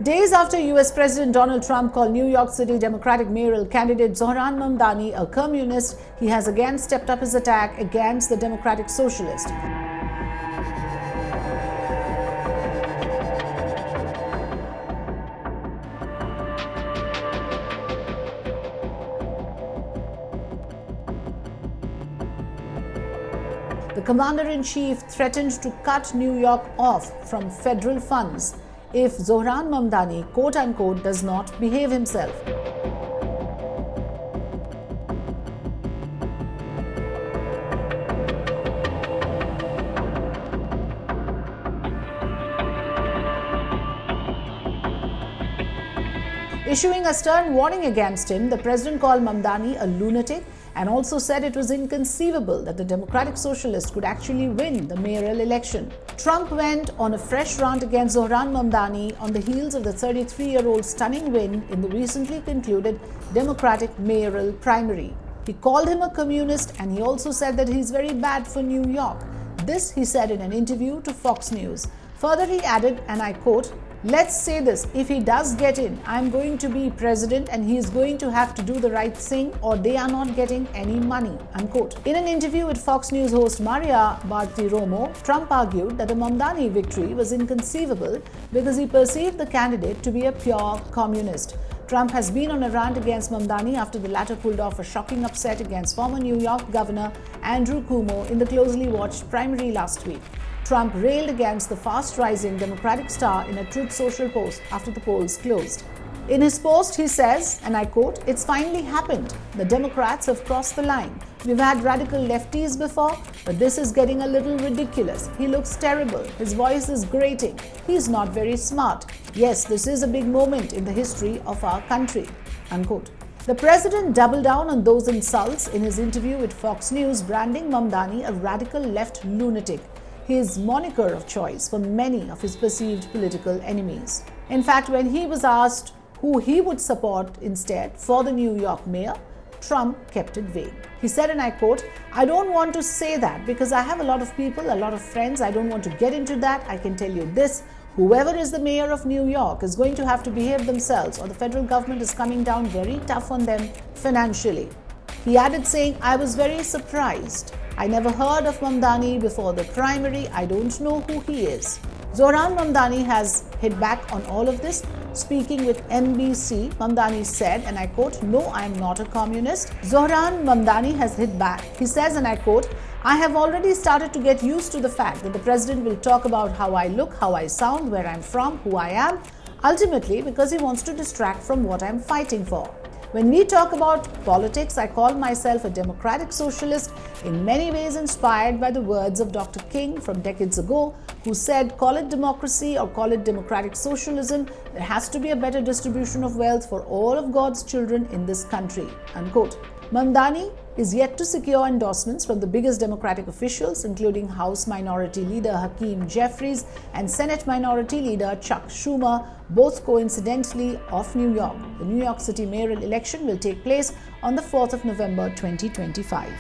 Days after US President Donald Trump called New York City Democratic mayoral candidate Zohran Mamdani a communist, he has again stepped up his attack against the Democratic Socialist. The commander-in-chief threatened to cut New York off from federal funds if Zohran Mamdani, quote-unquote, does not behave himself. Issuing a stern warning against him, the president called Mamdani a lunatic and also said it was inconceivable that the Democratic Socialist could actually win the mayoral election. Trump went on a fresh rant against Zohran Mamdani on the heels of the 33-year-old's stunning win in the recently concluded Democratic mayoral primary. He called him a communist and he also said that he's very bad for New York. This he said in an interview to Fox News. Further, he added, and I quote, "Let's say this, if he does get in, I'm going to be president and he is going to have to do the right thing or they are not getting any money," unquote. In an interview with Fox News host Maria Bartiromo, Trump argued that the Mamdani victory was inconceivable because he perceived the candidate to be a pure communist. Trump has been on a rant against Mamdani after the latter pulled off a shocking upset against former New York Governor Andrew Cuomo in the closely watched primary last week. Trump railed against the fast-rising Democratic star in a Truth Social post after the polls closed. In his post, he says, and I quote, "It's finally happened. The Democrats have crossed the line. We've had radical lefties before, but this is getting a little ridiculous. He looks terrible. His voice is grating. He's not very smart. Yes, this is a big moment in the history of our country," unquote. The president doubled down on those insults in his interview with Fox News, branding Mamdani a radical left lunatic, his moniker of choice for many of his perceived political enemies. In fact, when he was asked who he would support instead for the New York mayor, Trump kept it vague. He said, and I quote, "I don't want to say that because I have a lot of people, a lot of friends. I don't want to get into that. I can tell you this. Whoever is the mayor of New York is going to have to behave themselves or the federal government is coming down very tough on them financially." He added saying, "I was very surprised. I never heard of Mamdani before the primary. I don't know who he is." Zohran Mamdani has hit back on all of this. Speaking with NBC, Mamdani said, and I quote, "No, I am not a communist." Zohran Mamdani has hit back. He says, and I quote, "I have already started to get used to the fact that the president will talk about how I look, how I sound, where I'm from, who I am, ultimately because he wants to distract from what I'm fighting for. When we talk about politics, I call myself a democratic socialist, in many ways inspired by the words of Dr. King from decades ago, who said, call it democracy or call it democratic socialism, there has to be a better distribution of wealth for all of God's children in this country," unquote. Mamdani is yet to secure endorsements from the biggest Democratic officials, including House Minority Leader Hakeem Jeffries and Senate Minority Leader Chuck Schumer, both coincidentally of New York. The New York City mayoral election will take place on the 4th of November 2025.